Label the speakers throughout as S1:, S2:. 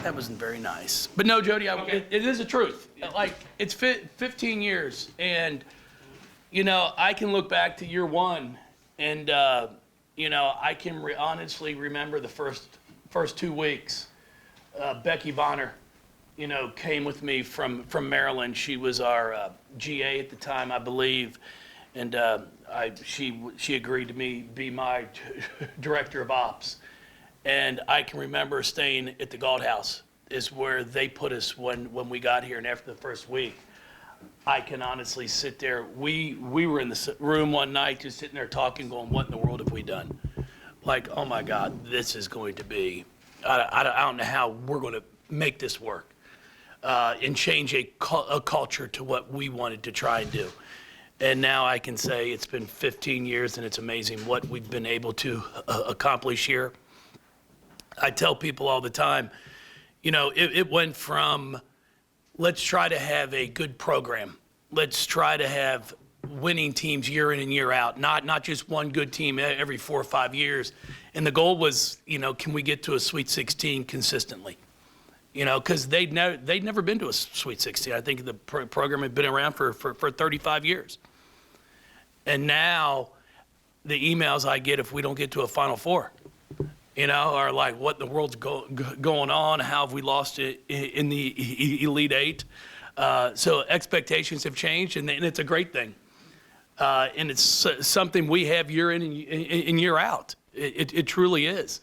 S1: That wasn't very nice. But no, Jody, it is the truth. Like, it's 15 years, and, you know, I can look back to year one, and, you know, I can honestly remember the first 2 weeks. Becky Bonner, you know, came with me from Maryland. She was our GA at the time, I believe, and she agreed to be my director of ops. And I can remember staying at the Galt House is where they put us when we got here. And after the first week, I can honestly sit there. We were in the room one night just sitting there talking, going, what in the world have we done? Like, oh my God, this is going to be, I don't know how we're going to make this work and change a culture to what we wanted to try and do. And now I can say it's been 15 years and it's amazing what we've been able to accomplish here. I tell people all the time, you know, it went from let's try to have a good program. Let's try to have winning teams year in and year out, not just one good team every 4 or 5 years. And the goal was, you know, can we get to a Sweet 16 consistently? You know, because they'd never been to a Sweet 16. I think the program had been around for 35 years. And now the emails I get if we don't get to a Final Four, you know, are like, what in the world's going on? How have we lost it in the Elite Eight? So expectations have changed, and it's a great thing. And it's something we have year in and year out. It truly is.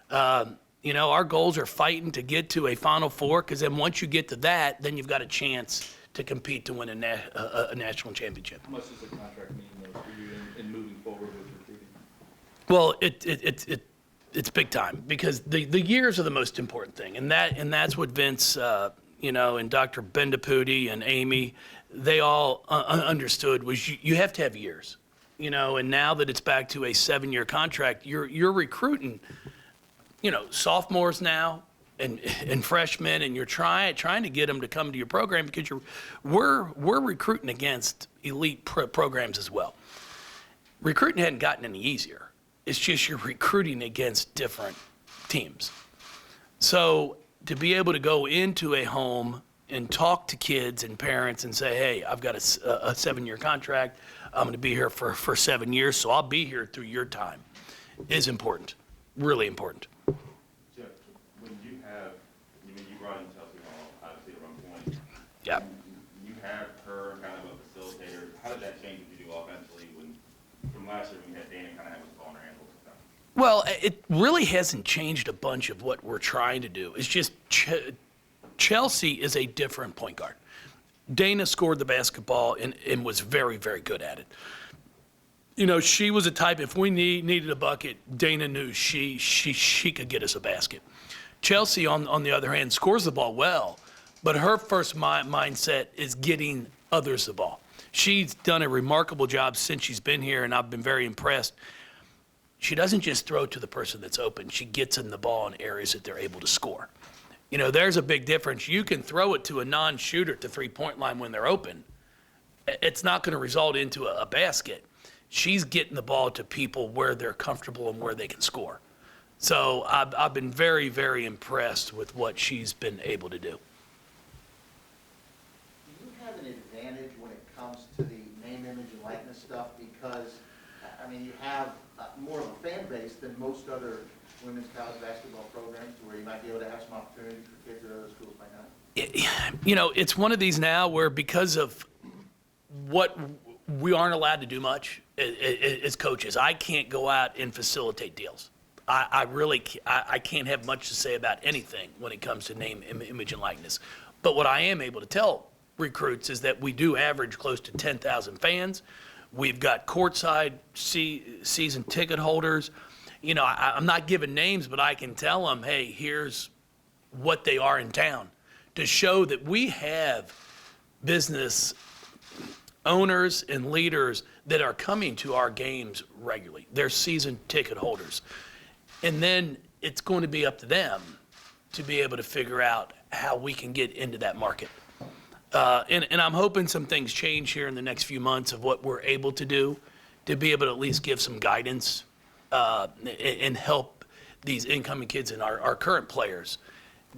S1: You know, our goals are fighting to get to a Final Four, because then once you get to that, then you've got a chance to compete to win a national championship.
S2: How much does the contract mean, though, for you in moving forward with recruiting?
S1: Well, it's big time, because the years are the most important thing, and that's what Vince, you know, and Dr. Bendaputi and Amy, they all understood was you have to have years, you know. And now that it's back to a 7-year contract, you're recruiting, you know, sophomores now and freshmen, and you're trying to get them to come to your program, because we're recruiting against elite programs as well. Recruiting hadn't gotten any easier. It's just you're recruiting against different teams. So to be able to go into a home and talk to kids and parents and say, hey, I've got a 7-year contract. I'm going to be here for 7 years, so I'll be here through your time, is important, really important.
S3: Jeff, when you brought in Chelsea Hall, obviously at one point.
S1: Yeah.
S3: You have her kind of a facilitator. How did that change what you do offensively from last year when you had Dana kind of have the ball in her hands?
S1: Well, it really hasn't changed a bunch of what we're trying to do. It's just Chelsea is a different point guard. Dana scored the basketball and was very, very good at it. You know, she was a type, if we needed a bucket, Dana knew she could get us a basket. Chelsea, on the other hand, scores the ball well, but her first mindset is getting others the ball. She's done a remarkable job since she's been here, and I've been very impressed. She doesn't just throw to the person that's open. She gets them the ball in areas that they're able to score. You know, there's a big difference. You can throw it to a non-shooter at the three-point line when they're open. It's not going to result into a basket. She's getting the ball to people where they're comfortable and where they can score. So I've been very, very impressed with what she's been able to do.
S4: Do you have an advantage when it comes to the name, image, and likeness stuff? Because, I mean, you have more of a fan base than most other women's college basketball programs, to where you might be able to have some opportunities for kids that other schools might not.
S1: You know, it's one of these now where, because of what we aren't allowed to do much as coaches, I can't go out and facilitate deals. I really can't have much to say about anything when it comes to name, image, and likeness. But what I am able to tell recruits is that we do average close to 10,000 fans. We've got courtside season ticket holders. You know, I'm not giving names, but I can tell them, hey, here's what they are in town, to show that we have business owners and leaders that are coming to our games regularly. They're season ticket holders. And then it's going to be up to them to be able to figure out how we can get into that market. And I'm hoping some things change here in the next few months of what we're able to do, to be able to at least give some guidance and help these incoming kids and our current players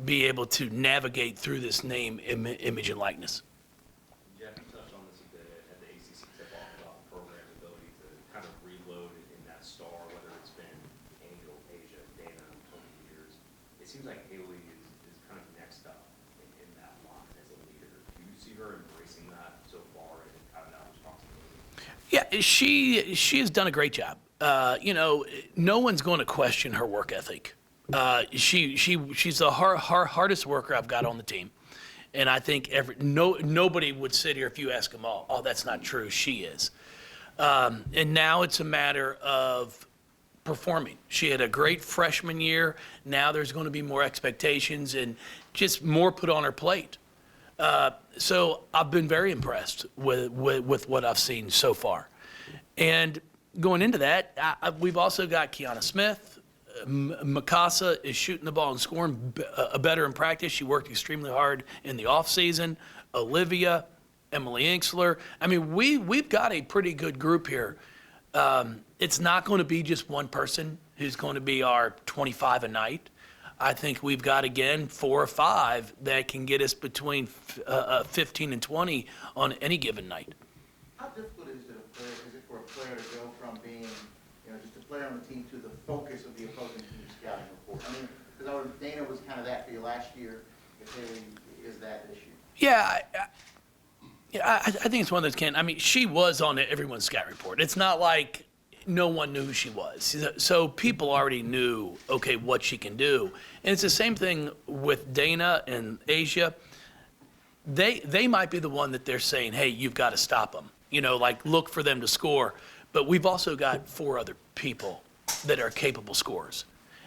S1: be able to navigate through this name, image, and likeness.
S5: Jeff, you touched on this a bit at the ACC tip-off about the program's ability to kind of reload in that star, whether it's been Angel, Asia, Dana, over the years. It seems like Haley is kind of next up in that line as a leader. Do you see her embracing that so far and kind of that responsibility?
S1: Yeah, she has done a great job. No one's going to question her work ethic. She's the hardest worker I've got on the team, and I think nobody would sit here if you ask them all. Oh, that's not true. She is, and now it's a matter of performing. She had a great freshman year. Now there's going to be more expectations and just more put on her plate. So I've been very impressed with what I've seen so far. And going into that, we've also got Kiana Smith. Mikasa is shooting the ball and scoring better in practice. She worked extremely hard in the offseason. Olivia, Emily Inksler. I mean, we've got a pretty good group here. It's not going to be just one person who's going to be our 25 a night. I think we've got, again, 4 or 5 that can get us between 15 and 20 on any given night.
S4: How difficult is it for a player to go from being, just a player on the team to the focus of the opposing team's scouting report? I mean, because Dana was kind of that for you last year. If Haley is that issue?
S1: Yeah, I think it's one of those I mean, she was on everyone's scout report. It's not like no one knew who she was. So people already knew, okay, what she can do. And it's the same thing with Dana and Asia. They might be the one that they're saying, hey, you've got to stop them. Look for them to score. But we've also got 4 other people that are capable scorers.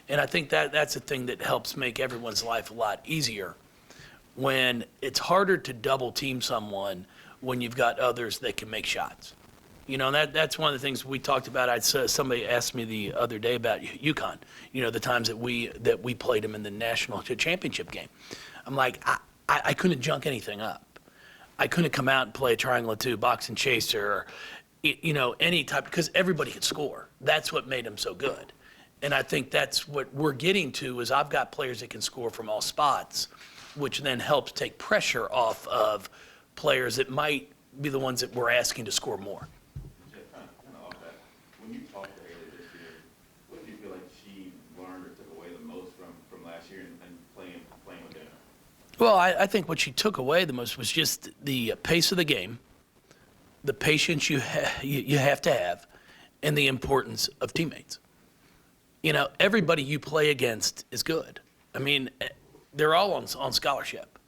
S1: And I think that's a thing that helps make everyone's life a lot easier when it's harder to double team someone when you've got others that can make shots. That's one of the things we talked about. Somebody asked me the other day about UConn, the times that we played them in the national championship game. I'm like, I couldn't junk anything up. I couldn't come out and play a triangle of 2, box and chaser, or, any type, because everybody could score. That's what made them so good. And I think that's what we're getting to is I've got players that can score from all spots, which then helps take pressure off of players that might be the ones that we're asking to score more.
S3: Jeff, kind of off that, when you talked to Haley this year, what do you feel like she learned or took away the most from last year and playing with Dana?
S1: Well, I think what she took away the most was just the pace of the game, the patience you have to have, and the importance of teammates. Everybody you play against is good. I mean, they're all on scholarship.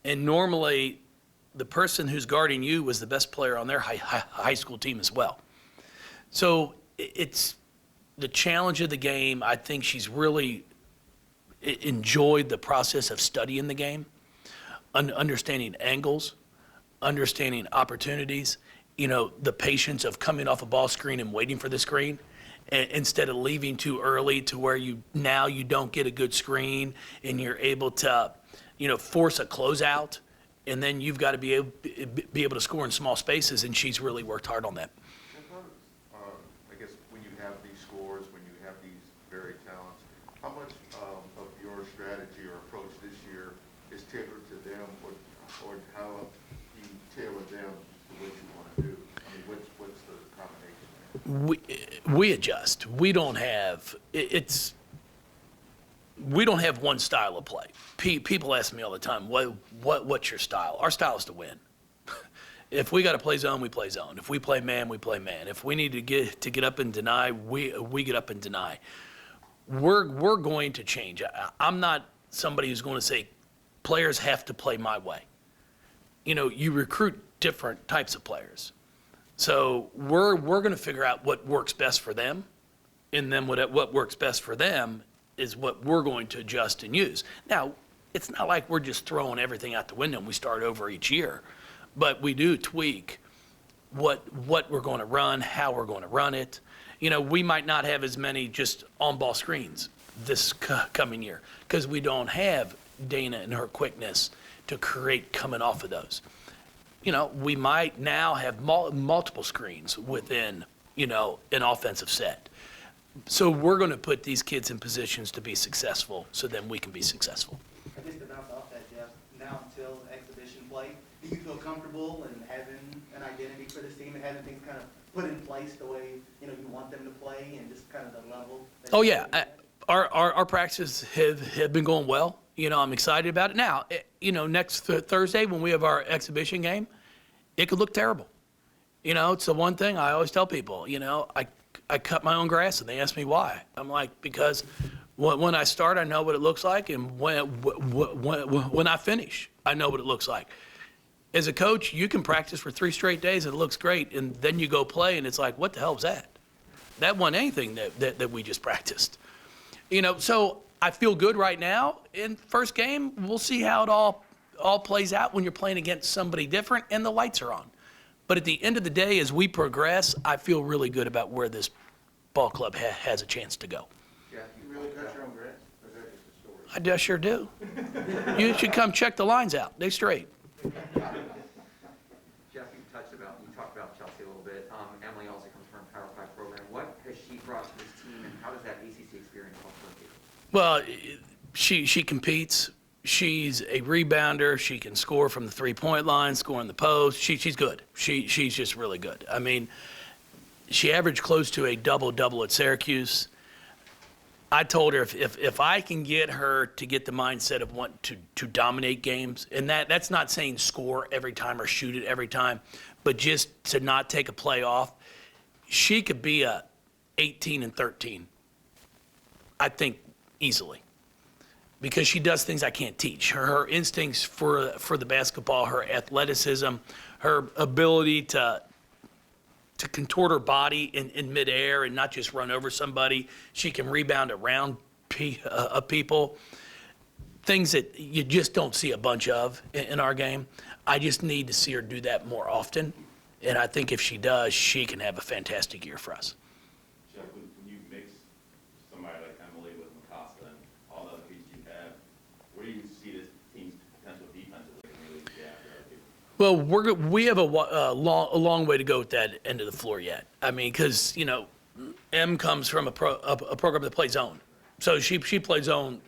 S1: And normally, the person who's guarding you was the best player on their high school team as well. So it's the challenge of the game. I think she's really enjoyed the process of studying the game, understanding angles, understanding opportunities, the patience of coming off a ball screen and waiting for the screen instead of leaving too early to where you don't get a good screen and you're able to, force a closeout. And then you've got to be able to score in small spaces, and she's really worked hard on that.
S6: I guess when you have these scores, when you have these varied talents, how much of your strategy or approach this year is tailored to them, or how do you tailor them to what you want to do? I mean, what's the combination?
S1: We adjust. We don't have we don't have one style of play. People ask me all the time, what's your style? Our style is to win. If we got to play zone, we play zone. If we play man, we play man. If we need to get up and deny, we get up and deny. We're going to change. I'm not somebody who's going to say players have to play my way. You recruit different types of players. So we're going to figure out what works best for them, and then what works best for them is what we're going to adjust and use. Now, it's not like we're just throwing everything out the window and we start over each year, but we do tweak what we're going to run, how we're going to run it. We might not have as many just on-ball screens this coming year because we don't have Dana and her quickness to create coming off of those. We might now have multiple screens within, an offensive set. So we're going to put these kids in positions to be successful so then we can be successful.
S7: comfortable and having an identity for this team and having things kind of put in place the way, you know, you want them to play and just kind of the level? that
S1: Oh,
S7: you
S1: yeah.
S7: want them at?
S1: Our practices have been going well. You know, I'm excited about it. Now, you know, next Thursday when we have our exhibition game, it could look terrible. You know, it's the one thing I always tell people, you know, I cut my own grass and they ask me why. I'm like, because when I start, I know what it looks like, and when I finish, I know what it looks like. As a coach, you can practice for 3 straight days and it looks great, and then you go play and it's like, what the hell was that? That wasn't anything that we just practiced. You know, so I feel good right now. In first game, we'll see how it all plays out when you're playing against somebody different and the lights are on. But at the end of the day, as we progress, I feel really good about where this ball club has a chance to go.
S4: You really cut your own grass? Or is that just a story?
S1: I sure do. You should come check the lines out. They straight.
S8: Jeff, you talked about Chelsea a little bit. Emily also comes from a Power 5 program. What has she brought to this team, and how does that ACC experience help her too?
S1: Well, she competes. She's a rebounder. She can score from the 3-point line, score in the post. She's good. She's just really good. I mean, she averaged close to a double-double at Syracuse. I told her if I can get her to get the mindset of wanting to dominate games, and that's not saying score every time or shoot it every time, but just to not take a play off, she could be a 18-13, I think, easily. Because she does things I can't teach. Her instincts for the basketball, her athleticism, her ability to contort her body in midair and not just run over somebody. She can rebound around people. Things that you just don't see a bunch of in our game. I just need to see her do that more often. And I think if she does, she can have a fantastic year for us.
S3: Jeff, when you mix somebody like Emily with Mikasa and all the other pieces you have, where do you see this team's potential defensively and really get after other people?
S1: Well, we have a long way to go at that end of the floor yet. I mean, because, you know, M comes from a program that plays zone. So she played zone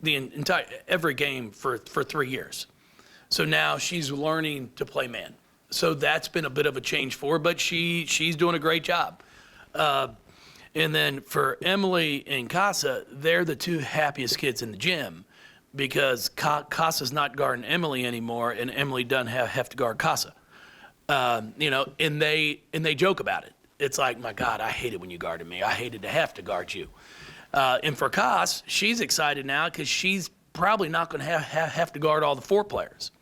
S1: the entire every game for 3 years. So now she's learning to play man. So that's been a bit of a change for her, but she's doing a great job. And then for Emily and Casa, they're the 2 happiest kids in the gym because Casa's not guarding Emily anymore, and Emily doesn't have to guard Casa. You know, and they joke about it. It's like, my God, I hate it when you guarded me. I hated to have to guard you. And for Cas, she's excited now because she's probably not going to have to guard all the 4 players.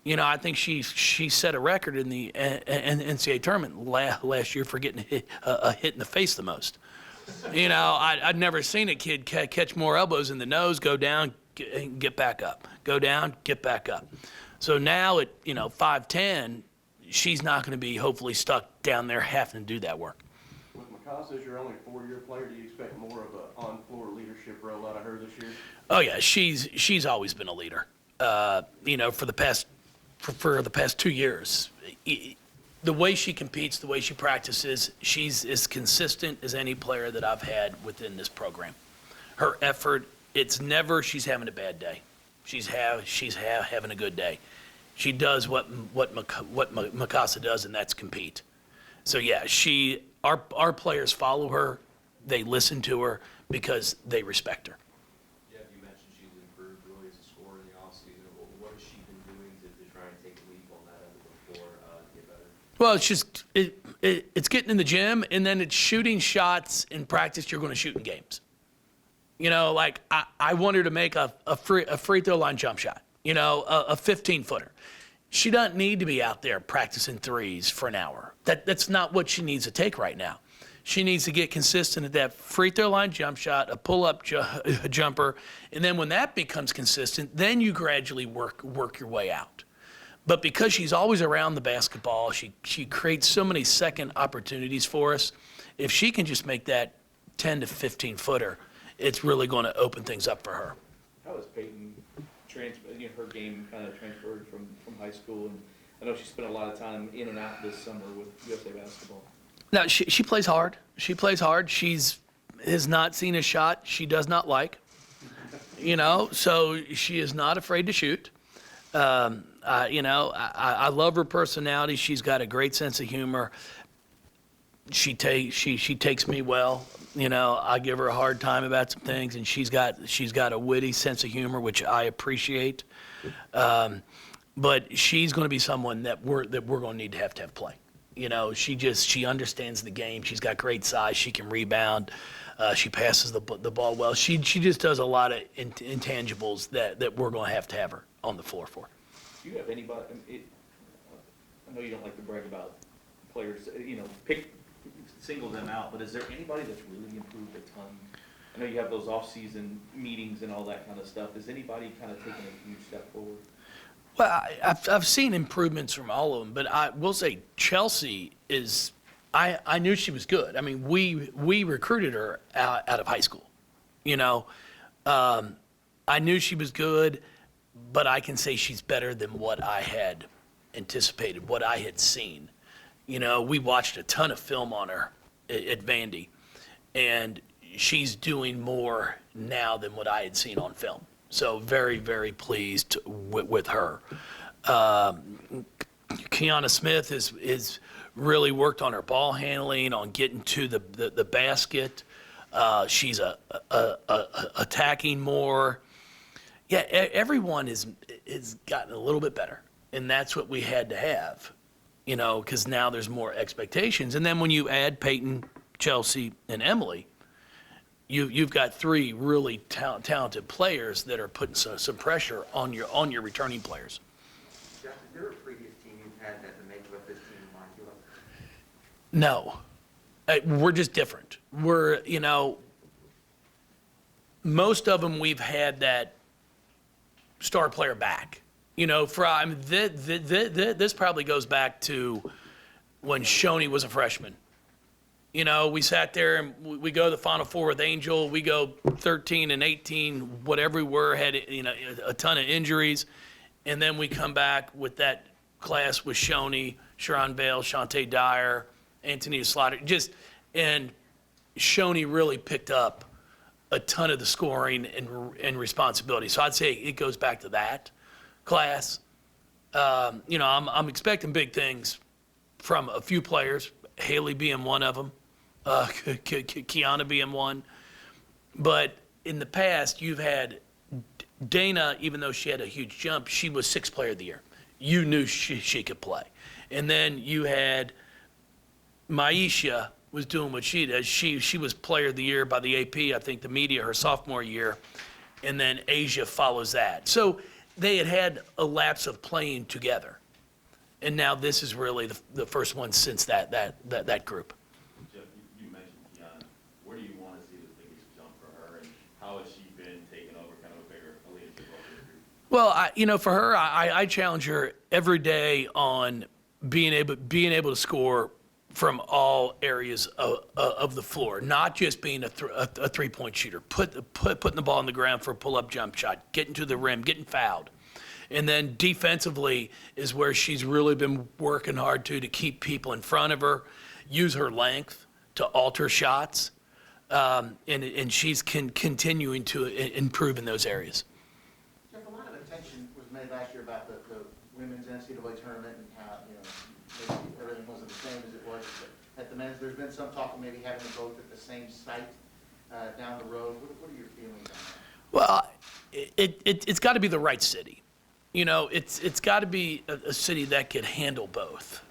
S1: You know, I think she set a record in the NCAA tournament last year for getting a hit in the face the most. You know, I'd never seen a kid catch more elbows in the nose, go down, get back up, go down, get back up. So now at, you know, 5'10", she's not going to be hopefully stuck down there having to do that work.
S2: With Mikasa as your only 4-year player, do you expect more of an on-floor leadership role out of her this year?
S1: Oh yeah, she's always been a leader. You know, for the past 2 years, the way she competes, the way she practices, she's as consistent as any player that I've had within this program. Her effort, it's never she's having a bad day. She's having a good day. She does what Mikasa does, and that's compete. So yeah, our players follow her, they listen to her because they respect her.
S5: Jeff, you mentioned she's improved really as a scorer in the offseason. What has she been doing to try and take a leap on that end of the floor to get better?
S1: Well, it's just it's getting in the gym, and then it's shooting shots in practice you're going to shoot in games. You know, like I want her to make a free throw line jump shot, you know, a 15-footer. She doesn't need to be out there practicing threes for an hour. That's not what she needs to take right now. She needs to get consistent at that free throw line jump shot, a pull-up jumper, and then when that becomes consistent, then you gradually work your way out. But because she's always around the basketball, she creates so many second opportunities for us. If she can just make that 10 to 15-footer, it's really going to open things up for her.
S2: How has Peyton her game kind of transferred from high school? And I know she spent a lot of time in and out this summer with USA Basketball.
S1: Now, she plays hard. She plays hard. Has not seen a shot she does not like. You know, so she is not afraid to shoot. I love her personality. She's got a great sense of humor. She takes me well. I give her a hard time about some things, and she's got a witty sense of humor, which I appreciate. But she's going to be someone that we're going to need to have play. She understands the game. She's got great size. She can rebound. She passes the ball well. She just does a lot of intangibles that we're going to have her on the floor for.
S2: Do you have anybody, I know you don't like to brag about players, single them out, but is there anybody that's really improved a ton? I know you have those off-season meetings and all that kind of stuff. Is anybody kind of taking a huge step forward?
S1: Well, I've seen improvements from all of them, but I will say Chelsea is. I knew she was good. I mean, we recruited her out of high school. I knew she was good, but I can say she's better than what I had anticipated, what I had seen. We watched a ton of film on her at Vandy, and she's doing more now than what I had seen on film. So very, very pleased with her. Kiana Smith is really worked on her ball handling, on getting to the basket. She's attacking more. Yeah, everyone is gotten a little bit better, and that's what we had to have, because now there's more expectations. And then when you add Peyton, Chelsea, and Emily, you've got three really talented players that are putting some pressure on your returning players.
S8: Jeff, is there a previous team you've had that the makeup of this team reminds you of?
S1: No, we're just different. We're, most of them we've had that star player back. This probably goes back to when Shoney was a freshman. We sat there and we go to the Final Four with Angel. We go 13 and 18, whatever we were, had a ton of injuries, and then we come back with that class with Shoney, Sharon Vale, Shantae Dyer, Antonita Slaughter, and Shoney really picked up a ton of the scoring and responsibility. So I'd say it goes back to that class. I'm expecting big things from a few players, Haley being one of them, Kiana being one. But in the past, you've had Dana, even though she had a huge jump, she was sixth player of the year. You knew she could play. And then you had Maisha was doing what she does. She was player of the year by the AP, I think the media, her sophomore year. And then Asia follows that. So they had a lapse of playing together. And now this is really the first one since that group.
S3: Jeff, you mentioned Kiana. Where do you want to see the biggest jump for her, and how has she been taking over kind of a bigger leadership role for the group?
S1: Well, for her, I challenge her every day on being able to score from all areas of the floor, not just being a three-point shooter, putting the ball on the ground for a pull-up jump shot, getting to the rim, getting fouled. And then defensively is where she's really been working hard to keep people in front of her, use her length to alter shots, and she's continuing to improve in those areas.
S4: Jeff, a lot of attention was made last year about the women's NCAA tournament and how, maybe everything wasn't the same as it was at the men's. There's been some talk of maybe having them both at the same site down the road. What are your feelings on that?
S1: Well, it's got to be the right city. It's got to be a city that could handle both,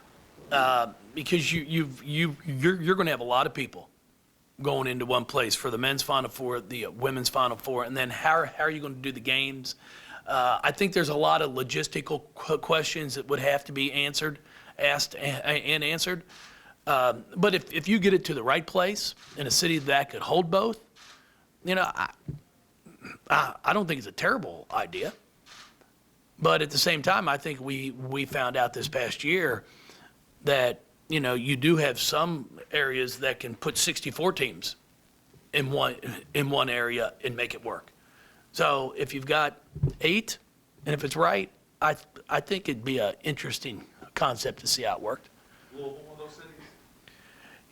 S1: because you're going to have a lot of people going into one place for the men's Final Four, the women's Final Four, and then how are you going to do the games? I think there's a lot of logistical questions that would have to be asked and answered. But if you get it to the right place in a city that could hold both, I don't think it's a terrible idea. But at the same time, I think we found out this past year that, you do have some areas that can put 64 teams in one area and make it work. So if you've got 8, and if it's right, I think it'd be an interesting concept to see how it worked.
S3: Louisville, one of those cities?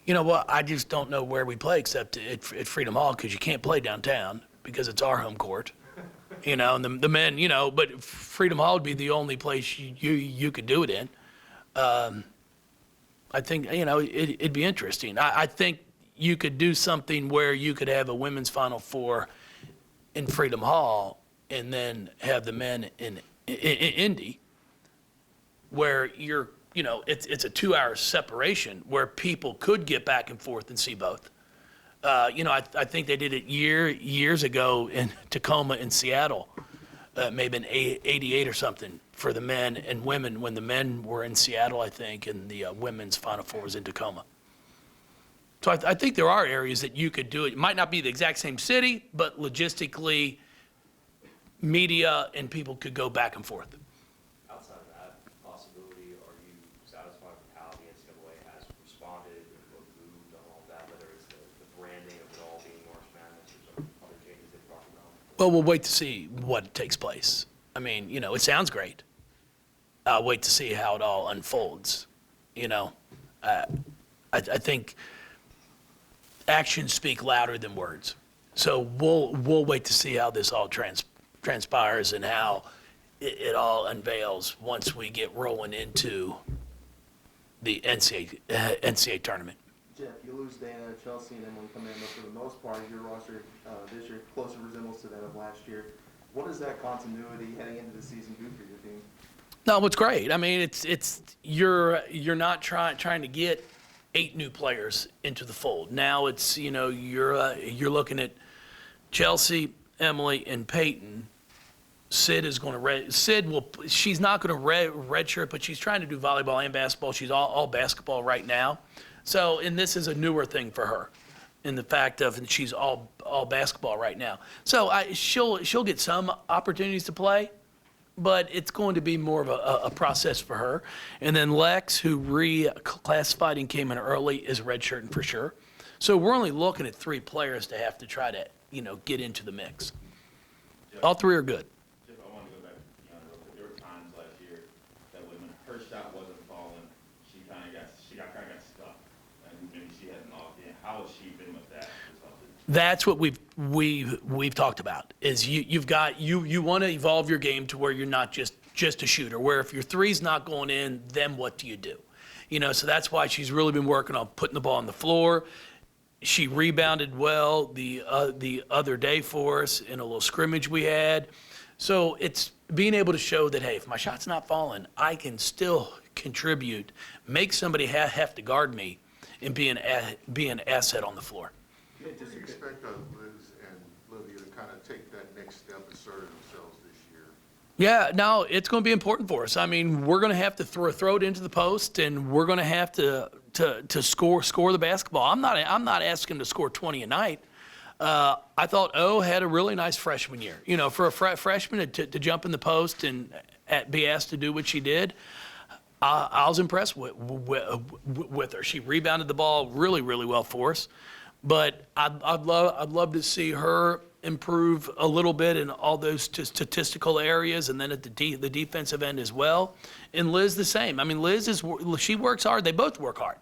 S1: You know what? I just don't know where we play except at Freedom Hall, because you can't play downtown because it's our home court. you know, and the men, you know, but Freedom Hall would be the only place you could do it in. I think, you know, it'd be interesting. I think you could do something where you could have a women's Final Four in Freedom Hall and then have the men in Indy, where you're, you know, it's a 2-hour separation where people could get back and forth and see both. You know, I think they did it years ago in Tacoma and Seattle, maybe in '88 or something, for the men and women, when the men were in Seattle, I think, and the women's Final Four was in Tacoma. So I think there are areas that you could do it. It might not be the exact same city, but logistically, media and people could go back and forth.
S5: Outside of that possibility, are you satisfied with how the NCAA has responded or moved on all of that, whether it's the branding of it all being March Madness or some other changes they've talked about?
S1: Well, we'll wait to see what takes place. I mean, you know, it sounds great. I'll wait to see how it all unfolds. You know, I think actions speak louder than words. So we'll wait to see how this all transpires and how it all unveils once we get rolling into the NCAA tournament.
S9: Jeff, you lose Dana, Chelsea, and Emily come in, but for the most part, your roster this year closer resembles to that of last year. What does that continuity heading into the season do for your team?
S1: No, it's great. I mean, it's you're not trying to get 8 new players into the fold. Now it's, you know, you're looking at Chelsea, Emily, and Peyton. Sid is going to she's not going to redshirt, but she's trying to do volleyball and basketball. She's all basketball right now. So, and this is a newer thing for her, in the fact of she's all basketball right now. So she'll get some opportunities to play, but it's going to be more of a process for her. And then Lex, who reclassified and came in early, is redshirting for sure. So we're only looking at 3 players to have to try to, you know, get into the mix. All 3 are good.
S3: Jeff, I want to go back to Deanna real quick. There were times last year that when her shot wasn't falling, she kind of got stuck, and maybe she hadn't logged in. How has she been with that?
S1: That's what we've talked about. Is you want to evolve your game to where you're not just a shooter. Where if your three's not going in, then what do you do? You know, so that's why she's really been working on putting the ball on the floor. She rebounded well the other day for us in a little scrimmage we had. So it's being able to show that, hey, if my shot's not falling, I can still contribute, make somebody have to guard me, and be an asset on the floor.
S6: Do you expect Liz and Livia to kind of take that next step and assert themselves this year?
S1: Yeah, no, it's going to be important for us. I mean, we're going to have to throw it into the post, and we're going to have to score the basketball. I'm not asking to score 20 a night. I thought O had a really nice freshman year. You know, for a freshman to jump in the post and be asked to do what she did, I was impressed with her. She rebounded the ball really, really well for us. But I'd love to see her improve a little bit in all those statistical areas, and then at the defensive end as well. And Liz the same. I mean, she works hard. They both work hard,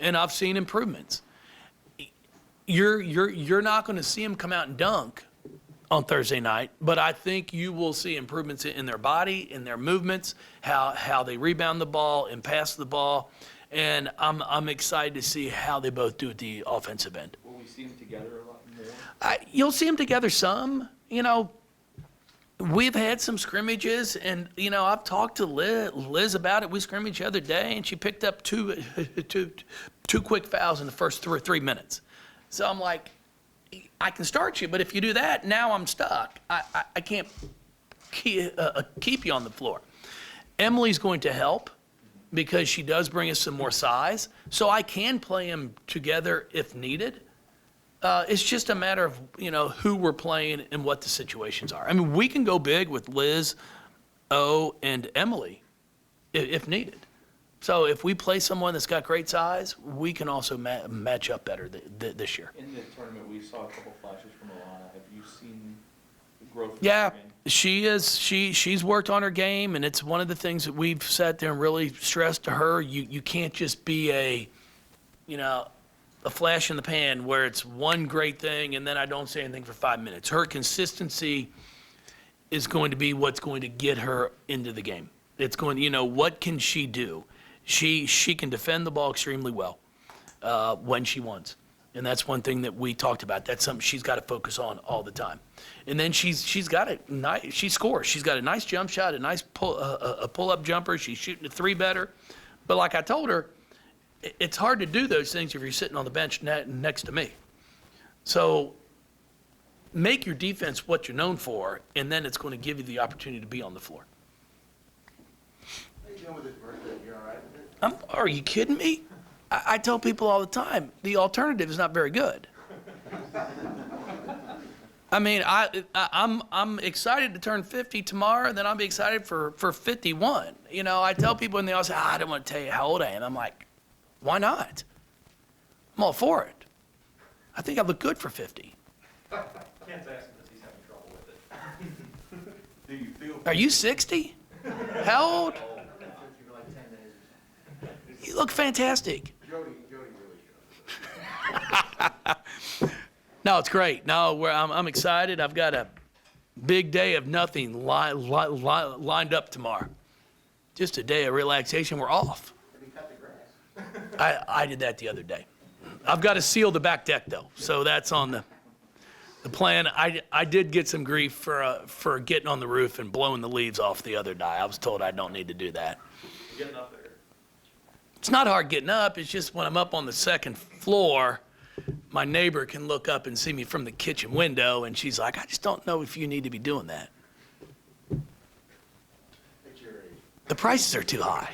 S1: and I've seen improvements. You're not going to see them come out and dunk on Thursday night, but I think you will see improvements in their body, in their movements, how they rebound the ball and pass the ball. And I'm excited to see how they both do at the offensive end.
S2: Will we see them together a lot more?
S1: You'll see them together some. You know, we've had some scrimmages, and, you know, I've talked to Liz about it. We scrimmaged the other day, and she picked up two quick fouls in the first 3 minutes. So I'm like, I can start you, but if you do that, now I'm stuck. I can't keep you on the floor. Emily's going to help, because she does bring us some more size, so I can play them together if needed. It's just a matter of, you know, who we're playing and what the situations are. I mean, we can go big with Liz, O, and Emily if needed. So if we play someone that's got great size, we can also match up better this year.
S2: In the tournament, we saw a couple flashes from Alana. Have you seen the growth?
S1: Yeah, she's worked on her game, and it's one of the things that we've sat there and really stressed to her. You can't just be a flash in the pan where it's one great thing and then I don't say anything for 5 minutes. Her consistency is going to be what's going to get her into the game. It's going, what can she do? She can defend the ball extremely well when she wants. And that's one thing that we talked about. That's something she's got to focus on all the time. And then she scores. She's got a nice jump shot, a nice pull-up jumper. She's shooting a three better. But like I told her, it's hard to do those things if you're sitting on the bench next to me. So make your defense what you're known for, and then it's going to give you the opportunity to be on the floor.
S4: How you doing with his birthday? You all right with it?
S1: Are you kidding me? I tell people all the time, the alternative is not very good. I mean, I'm excited to turn 50 tomorrow, then I'll be excited for 51. I tell people when they all say, I don't want to tell you how old I am. I'm like, why not? I'm all for it. I think I look good for 50.
S5: Can't ask him if he's having trouble with it.
S6: Do you feel?
S1: Are you 60? How old?
S4: I've been 50 for like 10 days or something.
S1: You look fantastic.
S4: Jody really does.
S1: No, it's great. No, I'm excited. I've got a big day of nothing lined up tomorrow. Just a day of relaxation. We're off.
S4: Have you cut the grass?
S1: I did that the other day. I've got to seal the back deck though, so that's on the plan. I did get some grief for getting on the roof and blowing the leaves off the other day. I was told I don't need to do that.
S2: Getting up there.
S1: It's not hard getting up. It's just when I'm up on the second floor, my neighbor can look up and see me from the kitchen window, and she's like, I just don't know if you need to be doing that.
S4: At your age.
S1: The prices are too high.